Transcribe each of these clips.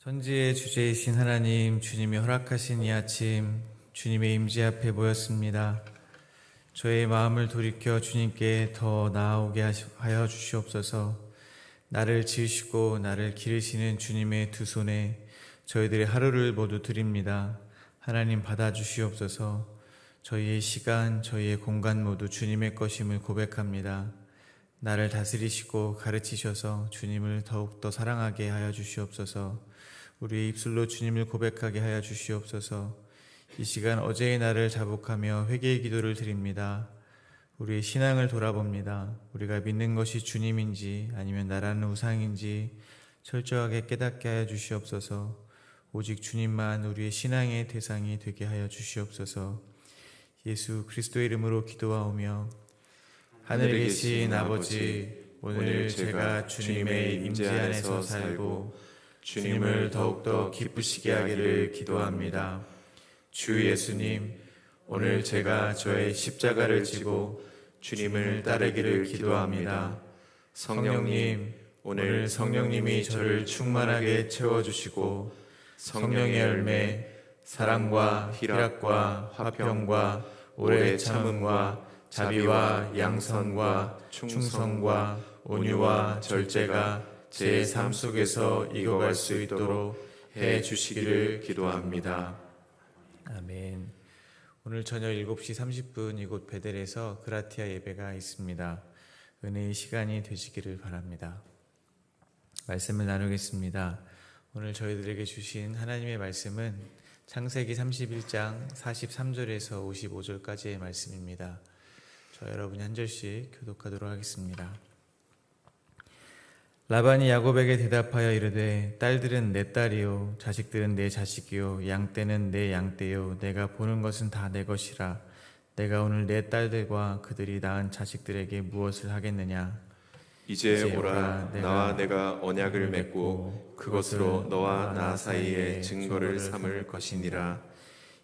천지의 주제이신 하나님, 주님이 허락하신 이 아침 주님의 임재 앞에 모였습니다. 저의 마음을 돌이켜 주님께 더 나아오게 하여 주시옵소서. 나를 지으시고 나를 기르시는 주님의 두 손에 저희들의 하루를 모두 드립니다. 하나님 받아주시옵소서. 저희의 시간, 저희의 공간 모두 주님의 것임을 고백합니다. 나를 다스리시고 가르치셔서 주님을 더욱더 사랑하게 하여 주시옵소서. 우리의 입술로 주님을 고백하게 하여 주시옵소서. 이 시간 어제의 날을 자복하며 회개의 기도를 드립니다. 우리의 신앙을 돌아봅니다. 우리가 믿는 것이 주님인지 아니면 나라는 우상인지 철저하게 깨닫게 하여 주시옵소서. 오직 주님만 우리의 신앙의 대상이 되게 하여 주시옵소서. 예수 그리스도의 이름으로 기도하오며 하늘에 계신 아버지, 오늘 제가 주님의 임재 안에서 살고 주님을 더욱더 기쁘시게 하기를 기도합니다. 주 예수님, 오늘 제가 저의 십자가를 지고 주님을 따르기를 기도합니다. 성령님, 오늘 성령님이 저를 충만하게 채워주시고 성령의 열매, 사랑과 희락과 화평과 오래 참음과 자비와 양선과 충성과 온유와 절제가 제 삶 속에서 익어갈 수 있도록 해 주시기를 기도합니다. 아멘. 오늘 저녁 7시 30분 이곳 베델에서 그라티아 예배가 있습니다. 은혜의 시간이 되시기를 바랍니다. 말씀을 나누겠습니다. 오늘 저희들에게 주신 하나님의 말씀은 창세기 31장 43절에서 55절까지의 말씀입니다. 저 여러분이 한 절씩 교독하도록 하겠습니다. 라반이 야곱에게 대답하여 이르되 딸들은 내 딸이요 자식들은 내 자식이요 양떼는 내 양떼요 내가 보는 것은 다 내 것이라. 내가 오늘 내 딸들과 그들이 낳은 자식들에게 무엇을 하겠느냐. 이제 오라. 나와 내가 언약을 맺고 그것으로 너와 나 사이에 증거를 삼을 것이니라.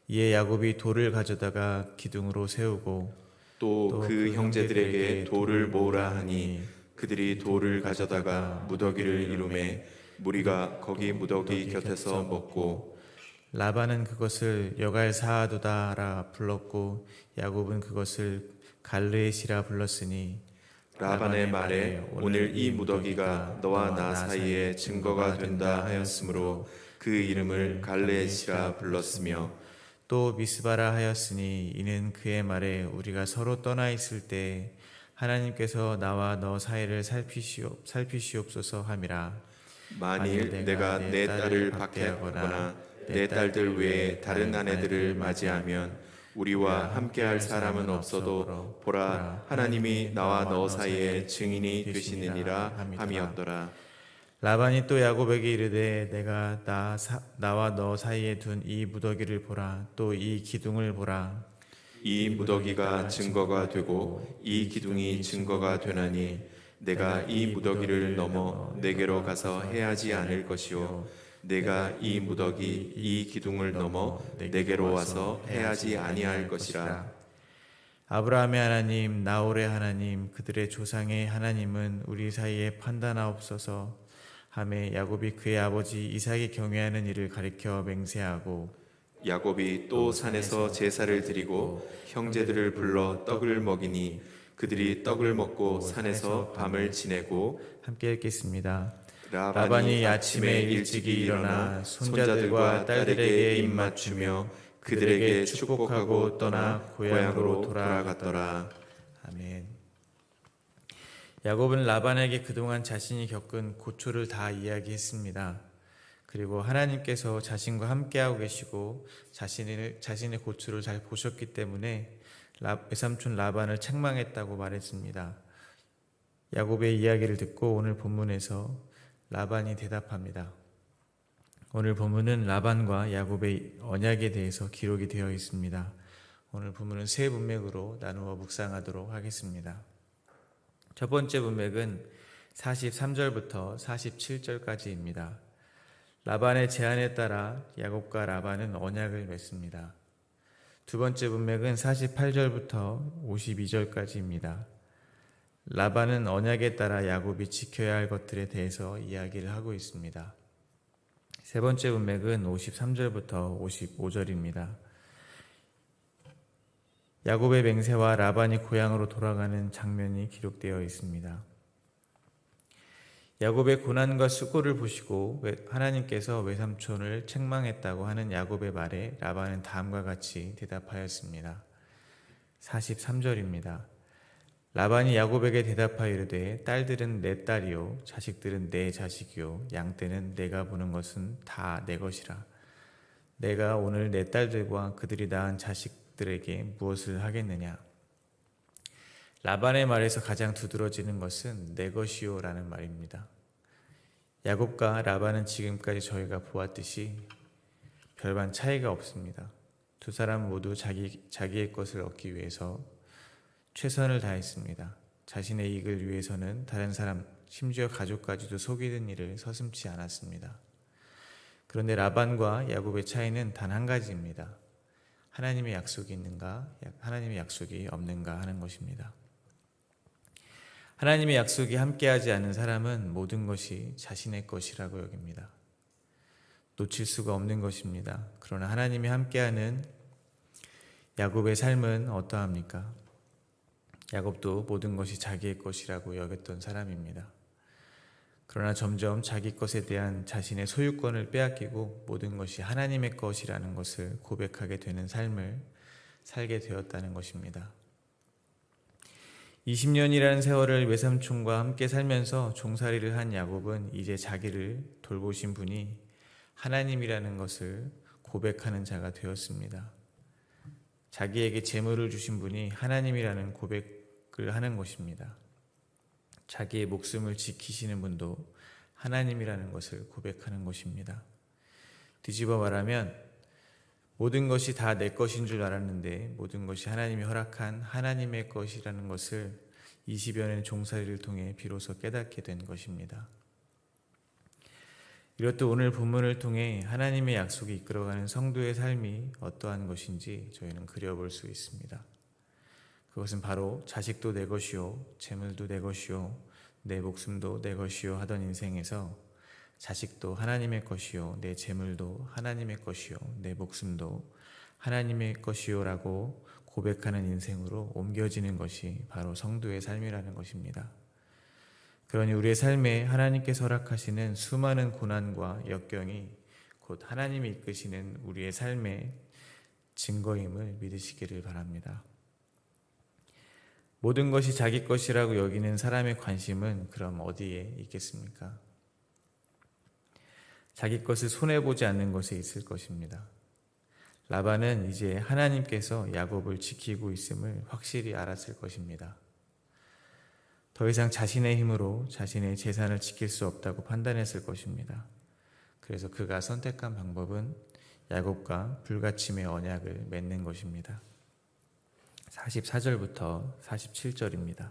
이에 야곱이 돌을 가져다가 기둥으로 세우고 또 그 형제들에게 돌을 모으라 하니 그들이 돌을 가져다가 무더기를 이루매 무리가 거기 무더기 곁에서 먹고 라반은 그것을 여갈사하도다라 불렀고 야곱은 그것을 갈르에시라 불렀으니 라반의 말에 오늘 이 무더기가 너와 나 사이에 증거가 된다 하였으므로 그 이름을 갈르에시라 불렀으며 또 미스바라 하였으니 이는 그의 말에 우리가 서로 떠나 있을 때 하나님께서 나와 너 사이를 살피시옵소서 함이라. 만일 내가 내 딸을 박해하거나 내 딸들 외에 다른 아내들을 맞이하면 우리와 함께할 사람은 없어도 보라 하나님이 나와 너 사이에 증인이 되시느니라 함이었더라. 라반이 또 야곱에게 이르되 내가 나와 너 사이에 둔 이 무더기를 보라. 또 이 기둥을 보라. 이 무더기가 증거가 되고 이 기둥이 증거가 되나니 내가 이 무더기를 넘어 내게로 가서 해하지 않을 것이요 내가 이 무더기 이 기둥을 넘어 내게로 와서 해하지 아니할 것이라. 아브라함의 하나님 나홀의 하나님 그들의 조상의 하나님은 우리 사이에 판단하옵소서 하매 야곱이 그의 아버지 이삭이 경외하는 일을 가리켜 맹세하고 야곱이 또 산에서 제사를 드리고 형제들을 불러 떡을 먹이니 그들이 떡을 먹고 산에서 밤을 지내고 함께 읽겠습니다. 라반이 아침에 일찍이 일어나 손자들과 딸들에게 입맞추며 그들에게 축복하고 떠나 고향으로 돌아갔더라. 아멘. 야곱은 라반에게 그동안 자신이 겪은 고초를 다 이야기했습니다. 그리고 하나님께서 자신과 함께하고 계시고 자신의 고초를 잘 보셨기 때문에 외삼촌 라반을 책망했다고 말했습니다. 야곱의 이야기를 듣고 오늘 본문에서 라반이 대답합니다. 오늘 본문은 라반과 야곱의 언약에 대해서 기록이 되어 있습니다. 오늘 본문은 세 문맥으로 나누어 묵상하도록 하겠습니다. 첫 번째 문맥은 43절부터 47절까지입니다. 라반의 제안에 따라 야곱과 라반은 언약을 맺습니다. 두 번째 문맥은 48절부터 52절까지입니다. 라반은 언약에 따라 야곱이 지켜야 할 것들에 대해서 이야기를 하고 있습니다. 세 번째 문맥은 53절부터 55절입니다. 야곱의 맹세와 라반이 고향으로 돌아가는 장면이 기록되어 있습니다. 야곱의 고난과 수고를 보시고 하나님께서 외삼촌을 책망했다고 하는 야곱의 말에 라반은 다음과 같이 대답하였습니다. 43절입니다. 라반이 야곱에게 대답하여 이르되 딸들은 내 딸이요 자식들은 내 자식이요 양떼는 내가 보는 것은 다 내 것이라. 내가 오늘 내 딸들과 그들이 낳은 자식들에게 무엇을 하겠느냐. 라반의 말에서 가장 두드러지는 것은 내 것이요 라는 말입니다. 야곱과 라반은 지금까지 저희가 보았듯이 별반 차이가 없습니다. 두 사람 모두 자기의 것을 얻기 위해서 최선을 다했습니다. 자신의 이익을 위해서는 다른 사람, 심지어 가족까지도 속이는 일을 서슴지 않았습니다. 그런데 라반과 야곱의 차이는 단 한 가지입니다. 하나님의 약속이 있는가, 하나님의 약속이 없는가 하는 것입니다. 하나님의 약속이 함께하지 않은 사람은 모든 것이 자신의 것이라고 여깁니다. 놓칠 수가 없는 것입니다. 그러나 하나님이 함께하는 야곱의 삶은 어떠합니까? 야곱도 모든 것이 자기의 것이라고 여겼던 사람입니다. 그러나 점점 자기 것에 대한 자신의 소유권을 빼앗기고 모든 것이 하나님의 것이라는 것을 고백하게 되는 삶을 살게 되었다는 것입니다. 20년이라는 세월을 외삼촌과 함께 살면서 종살이를 한 야곱은 이제 자기를 돌보신 분이 하나님이라는 것을 고백하는 자가 되었습니다. 자기에게 재물을 주신 분이 하나님이라는 고백을 하는 것입니다. 자기의 목숨을 지키시는 분도 하나님이라는 것을 고백하는 것입니다. 뒤집어 말하면 모든 것이 다 내 것인 줄 알았는데 모든 것이 하나님이 허락한 하나님의 것이라는 것을 20여 년 종살이를 통해 비로소 깨닫게 된 것입니다. 이렇듯 오늘 본문을 통해 하나님의 약속이 이끌어가는 성도의 삶이 어떠한 것인지 저희는 그려볼 수 있습니다. 그것은 바로 자식도 내 것이요, 재물도 내 것이요, 내 목숨도 내 것이요 하던 인생에서 자식도 하나님의 것이요, 내 재물도 하나님의 것이요, 내 목숨도 하나님의 것이요 라고 고백하는 인생으로 옮겨지는 것이 바로 성도의 삶이라는 것입니다. 그러니 우리의 삶에 하나님께서 허락하시는 수많은 고난과 역경이 곧 하나님이 이끄시는 우리의 삶의 증거임을 믿으시기를 바랍니다. 모든 것이 자기 것이라고 여기는 사람의 관심은 그럼 어디에 있겠습니까? 자기 것을 손해보지 않는 것에 있을 것입니다. 라반은 이제 하나님께서 야곱을 지키고 있음을 확실히 알았을 것입니다. 더 이상 자신의 힘으로 자신의 재산을 지킬 수 없다고 판단했을 것입니다. 그래서 그가 선택한 방법은 야곱과 불가침의 언약을 맺는 것입니다. 44절부터 47절입니다.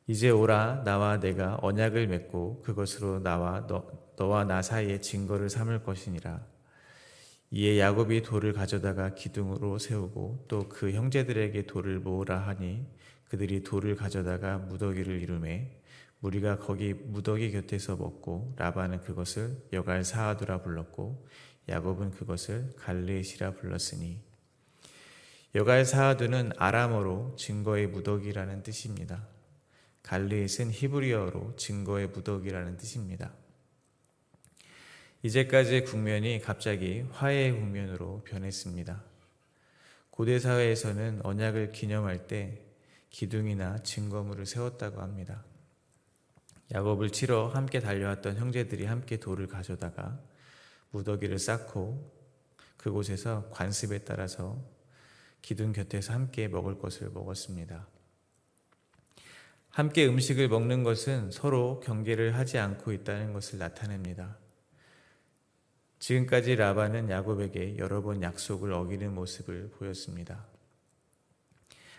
이제 오라 나와 내가 언약을 맺고 그것으로 너와 나 사이에 증거를 삼을 것이니라. 이에 야곱이 돌을 가져다가 기둥으로 세우고 또 그 형제들에게 돌을 모으라 하니 그들이 돌을 가져다가 무더기를 이루매 무리가 거기 무더기 곁에서 먹고 라반은 그것을 여갈 사하두라 불렀고 야곱은 그것을 갈레시라 불렀으니 여갈 사하두는 아람어로 증거의 무더기라는 뜻입니다. 갈레잇은 히브리어로 증거의 무더기라는 뜻입니다. 이제까지의 국면이 갑자기 화해의 국면으로 변했습니다. 고대 사회에서는 언약을 기념할 때 기둥이나 증거물을 세웠다고 합니다. 야곱을 치러 함께 달려왔던 형제들이 함께 돌을 가져다가 무더기를 쌓고 그곳에서 관습에 따라서 기둥 곁에서 함께 먹을 것을 먹었습니다. 함께 음식을 먹는 것은 서로 경계를 하지 않고 있다는 것을 나타냅니다. 지금까지 라반은 야곱에게 여러 번 약속을 어기는 모습을 보였습니다.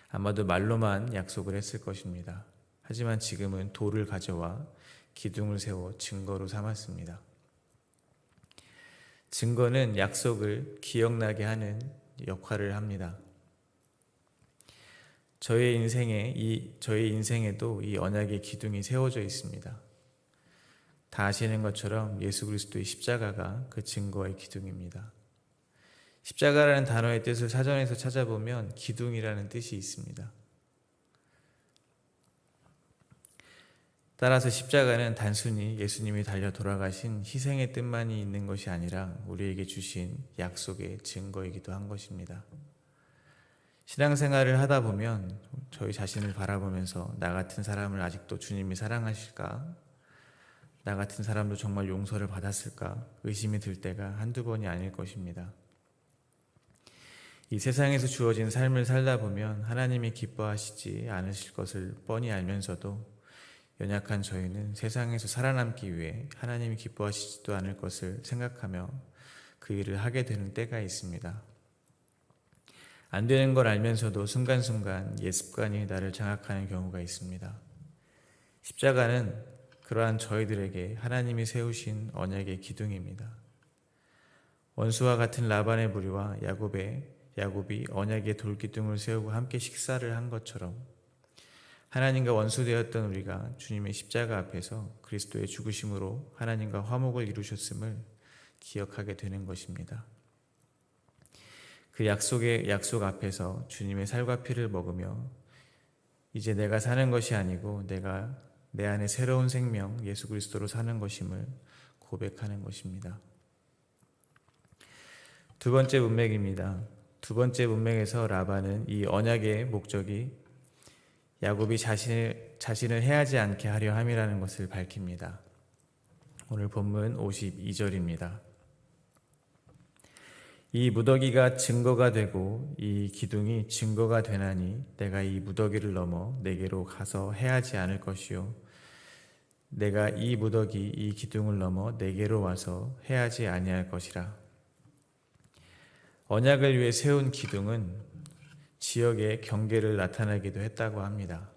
아마도 말로만 약속을 했을 것입니다. 하지만 지금은 돌을 가져와 기둥을 세워 증거로 삼았습니다. 증거는 약속을 기억나게 하는 역할을 합니다. 저의 인생에도 이 언약의 기둥이 세워져 있습니다. 다 아시는 것처럼 예수 그리스도의 십자가가 그 증거의 기둥입니다. 십자가라는 단어의 뜻을 사전에서 찾아보면 기둥이라는 뜻이 있습니다. 따라서 십자가는 단순히 예수님이 달려 돌아가신 희생의 뜻만이 있는 것이 아니라 우리에게 주신 약속의 증거이기도 한 것입니다. 신앙생활을 하다 보면 저희 자신을 바라보면서 나 같은 사람을 아직도 주님이 사랑하실까? 나 같은 사람도 정말 용서를 받았을까? 의심이 들 때가 한두 번이 아닐 것입니다. 이 세상에서 주어진 삶을 살다 보면 하나님이 기뻐하시지 않으실 것을 뻔히 알면서도 연약한 저희는 세상에서 살아남기 위해 하나님이 기뻐하시지도 않을 것을 생각하며 그 일을 하게 되는 때가 있습니다. 안 되는 걸 알면서도 순간순간 옛 습관이 나를 장악하는 경우가 있습니다. 십자가는 그러한 저희들에게 하나님이 세우신 언약의 기둥입니다. 원수와 같은 라반의 무리와 야곱이 언약의 돌기둥을 세우고 함께 식사를 한 것처럼 하나님과 원수되었던 우리가 주님의 십자가 앞에서 그리스도의 죽으심으로 하나님과 화목을 이루셨음을 기억하게 되는 것입니다. 그 약속 앞에서 주님의 살과 피를 먹으며 이제 내가 사는 것이 아니고 내가 내 안에 새로운 생명 예수 그리스도로 사는 것임을 고백하는 것입니다. 두 번째 문맥입니다. 두 번째 문맥에서 라반은 이 언약의 목적이 야곱이 자신을 해하지 않게 하려 함이라는 것을 밝힙니다. 오늘 본문 52절입니다. 이 무더기가 증거가 되고 이 기둥이 증거가 되나니 내가 이 무더기를 넘어 내게로 가서 해하지 않을 것이요 내가 이 무더기 이 기둥을 넘어 내게로 와서 해하지 아니할 것이라. 언약을 위해 세운 기둥은 지역의 경계를 나타내기도 했다고 합니다.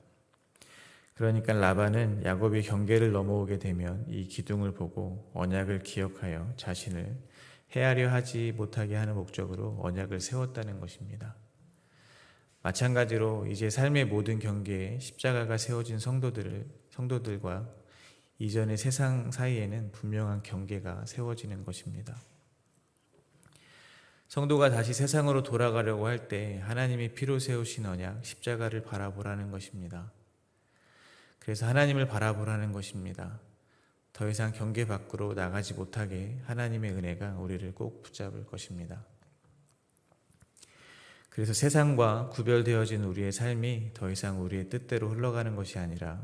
그러니까 라반은 야곱이 경계를 넘어오게 되면 이 기둥을 보고 언약을 기억하여 자신을 해하려 하지 못하게 하는 목적으로 언약을 세웠다는 것입니다. 마찬가지로 이제 삶의 모든 경계에 십자가가 세워진 성도들과 이전의 세상 사이에는 분명한 경계가 세워지는 것입니다. 성도가 다시 세상으로 돌아가려고 할 때 하나님이 피로 세우신 언약, 십자가를 바라보라는 것입니다. 그래서 하나님을 바라보라는 것입니다. 더 이상 경계 밖으로 나가지 못하게 하나님의 은혜가 우리를 꼭 붙잡을 것입니다. 그래서 세상과 구별되어진 우리의 삶이 더 이상 우리의 뜻대로 흘러가는 것이 아니라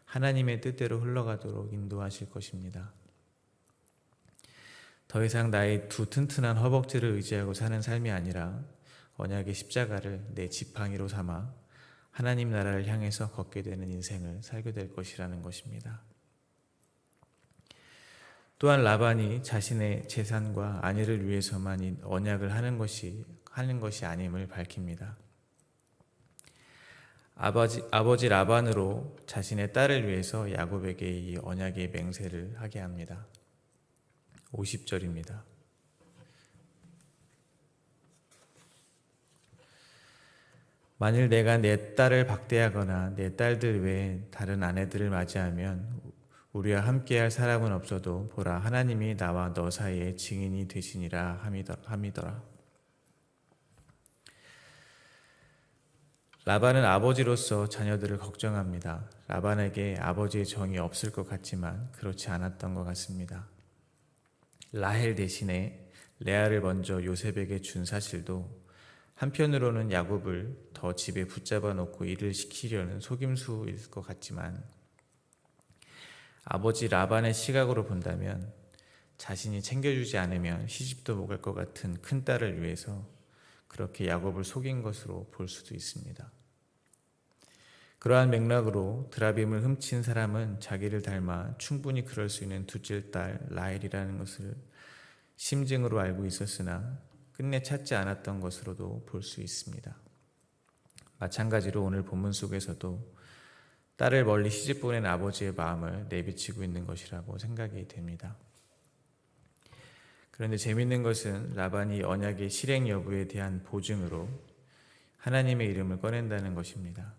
하나님의 뜻대로 흘러가도록 인도하실 것입니다. 더 이상 나의 두 튼튼한 허벅지를 의지하고 사는 삶이 아니라 언약의 십자가를 내 지팡이로 삼아 하나님 나라를 향해서 걷게 되는 인생을 살게 될 것이라는 것입니다. 또한 라반이 자신의 재산과 아내를 위해서만 언약을 하는 것이 아님을 밝힙니다. 아버지 라반으로 자신의 딸을 위해서 야곱에게 이 언약의 맹세를 하게 합니다. 50절입니다. 만일 내가 내 딸을 박대하거나 내 딸들 외에 다른 아내들을 맞이하면 우리와 함께할 사람은 없어도 보라 하나님이 나와 너 사이에 증인이 되시니라 함이더라. 라반은 아버지로서 자녀들을 걱정합니다. 라반에게 아버지의 정이 없을 것 같지만 그렇지 않았던 것 같습니다. 라헬 대신에 레아를 먼저 요셉에게 준 사실도 한편으로는 야곱을 더 집에 붙잡아 놓고 일을 시키려는 속임수일 것 같지만 아버지 라반의 시각으로 본다면 자신이 챙겨주지 않으면 시집도 못 갈 것 같은 큰딸을 위해서 그렇게 야곱을 속인 것으로 볼 수도 있습니다. 그러한 맥락으로 드라빔을 훔친 사람은 자기를 닮아 충분히 그럴 수 있는 둘째 딸 라헬이라는 것을 심증으로 알고 있었으나 끝내 찾지 않았던 것으로도 볼 수 있습니다. 마찬가지로 오늘 본문 속에서도 딸을 멀리 시집 보낸 아버지의 마음을 내비치고 있는 것이라고 생각이 됩니다. 그런데 재미있는 것은 라반이 언약의 실행 여부에 대한 보증으로 하나님의 이름을 꺼낸다는 것입니다.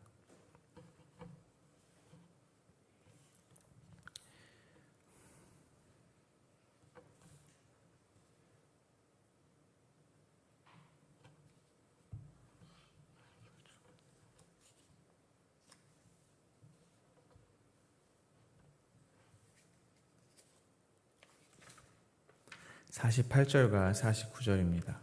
48절과 49절입니다.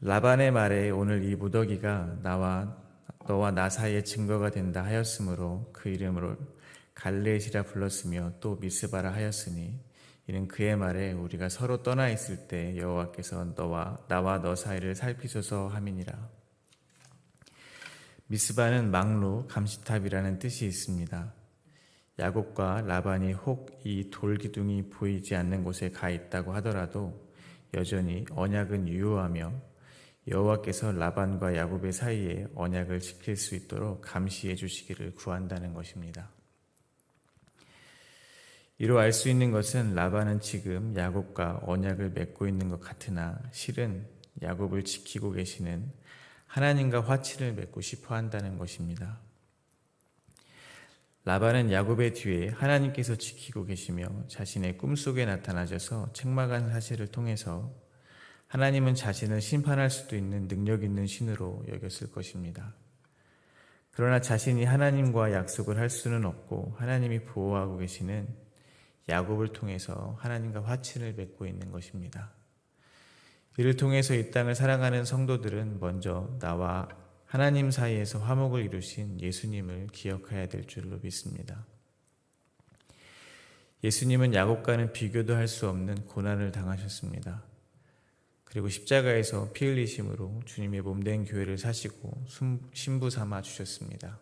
라반의 말에 오늘 이 무더기가 너와 나 사이의 증거가 된다 하였으므로 그 이름으로 갈레앗이라 불렀으며 또 미스바라 하였으니 이는 그의 말에 우리가 서로 떠나 있을 때 여호와께서 나와 너 사이를 살피소서 함이니라. 미스바는 망루 감시탑이라는 뜻이 있습니다. 야곱과 라반이 혹 이 돌기둥이 보이지 않는 곳에 가 있다고 하더라도 여전히 언약은 유효하며 여호와께서 라반과 야곱의 사이에 언약을 지킬 수 있도록 감시해 주시기를 구한다는 것입니다. 이로 알 수 있는 것은 라반은 지금 야곱과 언약을 맺고 있는 것 같으나 실은 야곱을 지키고 계시는 하나님과 화친을 맺고 싶어 한다는 것입니다. 라반은 야곱의 뒤에 하나님께서 지키고 계시며 자신의 꿈속에 나타나셔서 책망한 사실을 통해서 하나님은 자신을 심판할 수도 있는 능력 있는 신으로 여겼을 것입니다. 그러나 자신이 하나님과 약속을 할 수는 없고 하나님이 보호하고 계시는 야곱을 통해서 하나님과 화친을 맺고 있는 것입니다. 이를 통해서 이 땅을 살아가는 성도들은 먼저 나와 하나님 사이에서 화목을 이루신 예수님을 기억해야 될 줄로 믿습니다. 예수님은 야곱과는 비교도 할 수 없는 고난을 당하셨습니다. 그리고 십자가에서 피 흘리심으로 주님의 몸된 교회를 사시고 신부 삼아 주셨습니다.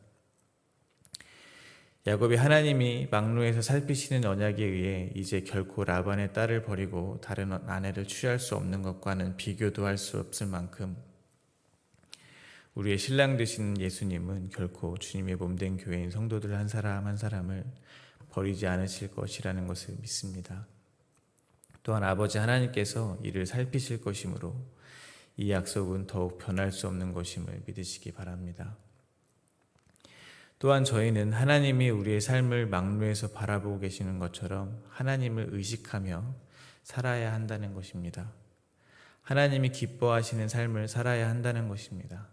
야곱이 하나님이 망루에서 살피시는 언약에 의해 이제 결코 라반의 딸을 버리고 다른 아내를 취할 수 없는 것과는 비교도 할 수 없을 만큼 우리의 신랑 되시는 예수님은 결코 주님의 몸된 교회인 성도들 한 사람 한 사람을 버리지 않으실 것이라는 것을 믿습니다. 또한 아버지 하나님께서 이를 살피실 것이므로 이 약속은 더욱 변할 수 없는 것임을 믿으시기 바랍니다. 또한 저희는 하나님이 우리의 삶을 망루에서 바라보고 계시는 것처럼 하나님을 의식하며 살아야 한다는 것입니다. 하나님이 기뻐하시는 삶을 살아야 한다는 것입니다.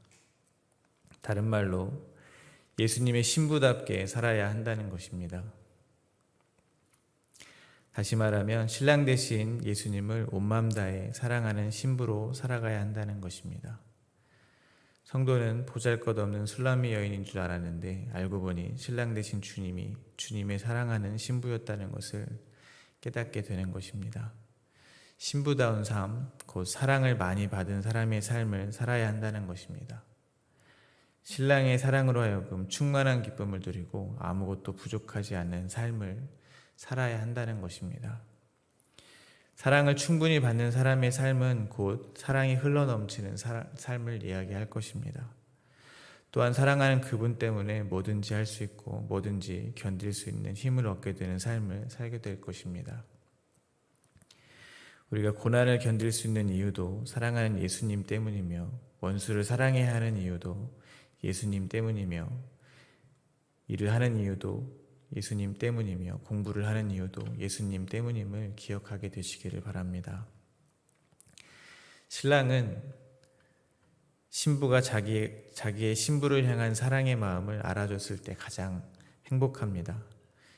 다른 말로 예수님의 신부답게 살아야 한다는 것입니다. 다시 말하면 신랑 되신 예수님을 온 마음 다해 사랑하는 신부로 살아가야 한다는 것입니다. 성도는 보잘것없는 술람미 여인인 줄 알았는데 알고 보니 신랑 되신 주님이 주님의 사랑하는 신부였다는 것을 깨닫게 되는 것입니다. 신부다운 삶, 곧 사랑을 많이 받은 사람의 삶을 살아야 한다는 것입니다. 신랑의 사랑으로 하여금 충만한 기쁨을 누리고 아무것도 부족하지 않는 삶을 살아야 한다는 것입니다. 사랑을 충분히 받는 사람의 삶은 곧 사랑이 흘러넘치는 삶을 이야기할 것입니다. 또한 사랑하는 그분 때문에 뭐든지 할 수 있고 뭐든지 견딜 수 있는 힘을 얻게 되는 삶을 살게 될 것입니다. 우리가 고난을 견딜 수 있는 이유도 사랑하는 예수님 때문이며 원수를 사랑해야 하는 이유도 예수님 때문이며 일을 하는 이유도 예수님 때문이며 공부를 하는 이유도 예수님 때문임을 기억하게 되시기를 바랍니다. 신랑은 신부가 자기의 신부를 향한 사랑의 마음을 알아줬을 때 가장 행복합니다.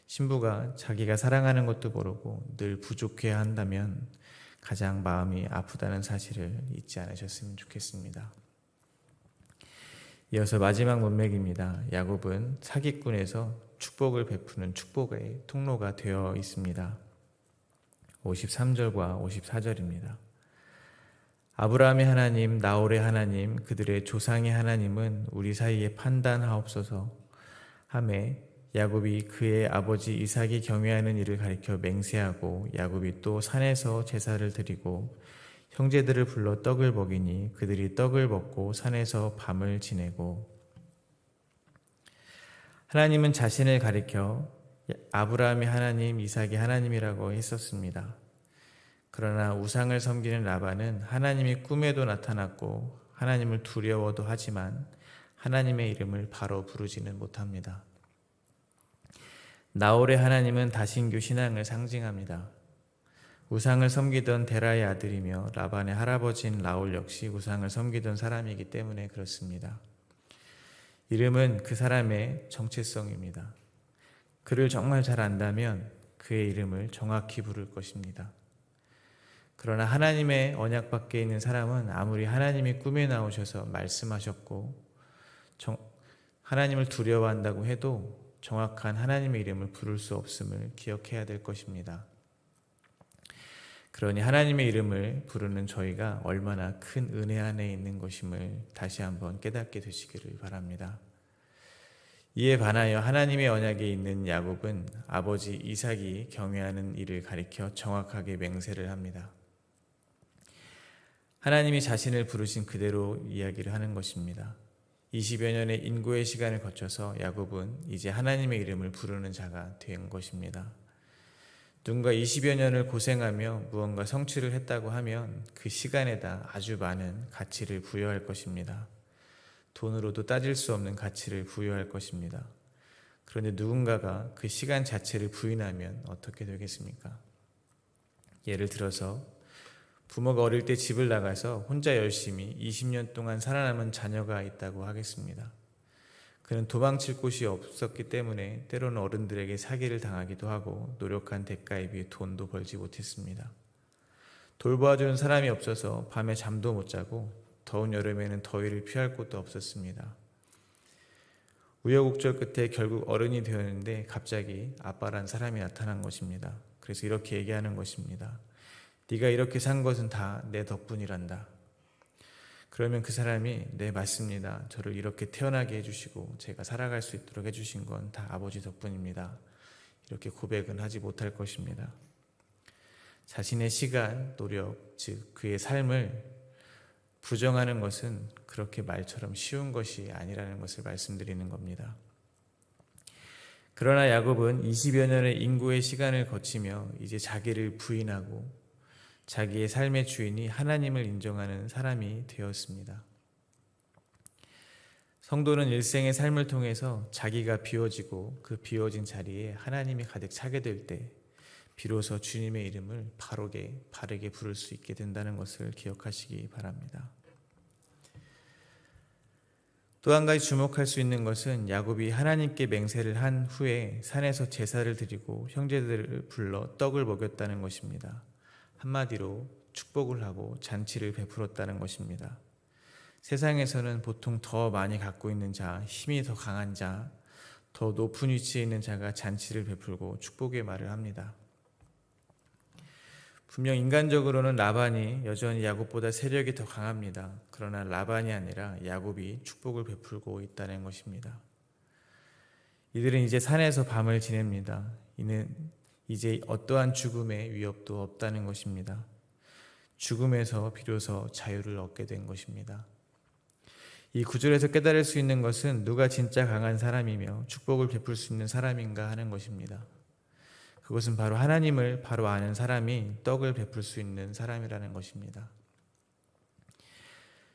신부가 자기가 사랑하는 것도 모르고 늘 부족해야 한다면 가장 마음이 아프다는 사실을 잊지 않으셨으면 좋겠습니다. 이어서 마지막 문맥입니다. 야곱은 사기꾼에서 축복을 베푸는 축복의 통로가 되어 있습니다. 53절과 54절입니다. 아브라함의 하나님, 나홀의 하나님, 그들의 조상의 하나님은 우리 사이에 판단하옵소서 하매 야곱이 그의 아버지 이삭이 경외하는 일을 가리켜 맹세하고 야곱이 또 산에서 제사를 드리고 형제들을 불러 떡을 먹이니 그들이 떡을 먹고 산에서 밤을 지내고 하나님은 자신을 가리켜 아브라함의 하나님, 이삭의 하나님이라고 했었습니다. 그러나 우상을 섬기는 라반은 하나님이 꿈에도 나타났고 하나님을 두려워도 하지만 하나님의 이름을 바로 부르지는 못합니다. 나홀의 하나님은 다신교 신앙을 상징합니다. 우상을 섬기던 데라의 아들이며 라반의 할아버지인 라홀 역시 우상을 섬기던 사람이기 때문에 그렇습니다. 이름은 그 사람의 정체성입니다. 그를 정말 잘 안다면 그의 이름을 정확히 부를 것입니다. 그러나 하나님의 언약 밖에 있는 사람은 아무리 하나님이 꿈에 나오셔서 말씀하셨고 하나님을 두려워한다고 해도 정확한 하나님의 이름을 부를 수 없음을 기억해야 될 것입니다. 그러니 하나님의 이름을 부르는 저희가 얼마나 큰 은혜 안에 있는 것임을 다시 한번 깨닫게 되시기를 바랍니다. 이에 반하여 하나님의 언약에 있는 야곱은 아버지 이삭이 경외하는 일을 가리켜 정확하게 맹세를 합니다. 하나님이 자신을 부르신 그대로 이야기를 하는 것입니다. 20여 년의 인고의 시간을 거쳐서 야곱은 이제 하나님의 이름을 부르는 자가 된 것입니다. 누군가 20여 년을 고생하며 무언가 성취를 했다고 하면 그 시간에다 아주 많은 가치를 부여할 것입니다. 돈으로도 따질 수 없는 가치를 부여할 것입니다. 그런데 누군가가 그 시간 자체를 부인하면 어떻게 되겠습니까? 예를 들어서 부모가 어릴 때 집을 나가서 혼자 열심히 20년 동안 살아남은 자녀가 있다고 하겠습니다. 그는 도망칠 곳이 없었기 때문에 때로는 어른들에게 사기를 당하기도 하고 노력한 대가에 비해 돈도 벌지 못했습니다. 돌보아주는 사람이 없어서 밤에 잠도 못 자고 더운 여름에는 더위를 피할 곳도 없었습니다. 우여곡절 끝에 결국 어른이 되었는데 갑자기 아빠란 사람이 나타난 것입니다. 그래서 이렇게 얘기하는 것입니다. 네가 이렇게 산 것은 다 내 덕분이란다. 그러면 그 사람이 네 맞습니다. 저를 이렇게 태어나게 해주시고 제가 살아갈 수 있도록 해주신 건 다 아버지 덕분입니다. 이렇게 고백은 하지 못할 것입니다. 자신의 시간, 노력, 즉 그의 삶을 부정하는 것은 그렇게 말처럼 쉬운 것이 아니라는 것을 말씀드리는 겁니다. 그러나 야곱은 20여 년의 인고의 시간을 거치며 이제 자기를 부인하고 자기의 삶의 주인이 하나님을 인정하는 사람이 되었습니다. 성도는 일생의 삶을 통해서 자기가 비워지고 그 비워진 자리에 하나님이 가득 차게 될 때 비로소 주님의 이름을 바르게 부를 수 있게 된다는 것을 기억하시기 바랍니다. 또 한 가지 주목할 수 있는 것은 야곱이 하나님께 맹세를 한 후에 산에서 제사를 드리고 형제들을 불러 떡을 먹였다는 것입니다. 한마디로 축복을 하고 잔치를 베풀었다는 것입니다. 세상에서는 보통 더 많이 갖고 있는 자, 힘이 더 강한 자, 더 높은 위치에 있는 자가 잔치를 베풀고 축복의 말을 합니다. 분명 인간적으로는 라반이 여전히 야곱보다 세력이 더 강합니다. 그러나 라반이 아니라 야곱이 축복을 베풀고 있다는 것입니다. 이들은 이제 산에서 밤을 지냅니다. 이는 이제 어떠한 죽음의 위협도 없다는 것입니다. 죽음에서 비로소 자유를 얻게 된 것입니다. 이 구절에서 깨달을 수 있는 것은 누가 진짜 강한 사람이며 축복을 베풀 수 있는 사람인가 하는 것입니다. 그것은 바로 하나님을 바로 아는 사람이 떡을 베풀 수 있는 사람이라는 것입니다.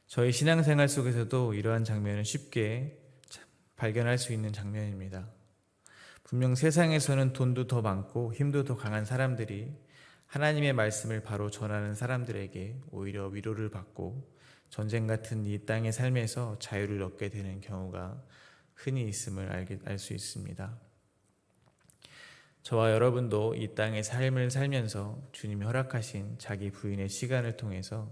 저희 신앙생활 속에서도 이러한 장면은 쉽게 발견할 수 있는 장면입니다. 분명 세상에서는 돈도 더 많고 힘도 더 강한 사람들이 하나님의 말씀을 바로 전하는 사람들에게 오히려 위로를 받고 전쟁 같은 이 땅의 삶에서 자유를 얻게 되는 경우가 흔히 있음을 알 수 있습니다. 저와 여러분도 이 땅의 삶을 살면서 주님이 허락하신 자기 부인의 시간을 통해서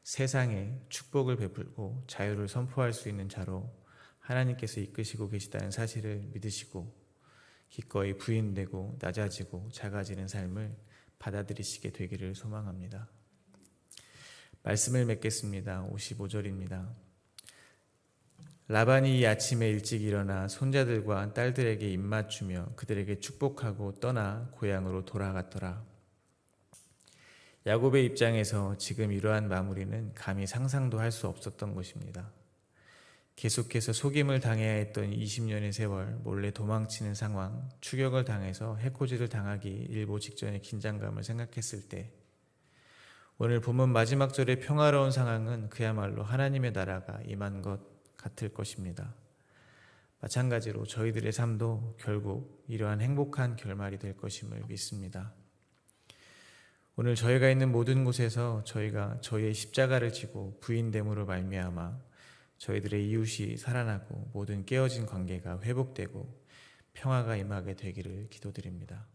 세상에 축복을 베풀고 자유를 선포할 수 있는 자로 하나님께서 이끄시고 계시다는 사실을 믿으시고 기꺼이 부인되고 낮아지고 작아지는 삶을 받아들이시게 되기를 소망합니다. 말씀을 맺겠습니다. 55절입니다. 라반이 이 아침에 일찍 일어나 손자들과 딸들에게 입맞추며 그들에게 축복하고 떠나 고향으로 돌아갔더라. 야곱의 입장에서 지금 이러한 마무리는 감히 상상도 할 수 없었던 것입니다. 계속해서 속임을 당해야 했던 20년의 세월, 몰래 도망치는 상황, 추격을 당해서 해코지를 당하기 일보 직전의 긴장감을 생각했을 때 오늘 본문 마지막 절의 평화로운 상황은 그야말로 하나님의 나라가 임한 것 같을 것입니다. 마찬가지로 저희들의 삶도 결국 이러한 행복한 결말이 될 것임을 믿습니다. 오늘 저희가 있는 모든 곳에서 저희가 저희의 십자가를 지고 부인됨으로 말미암아 저희들의 이웃이 살아나고 모든 깨어진 관계가 회복되고 평화가 임하게 되기를 기도드립니다.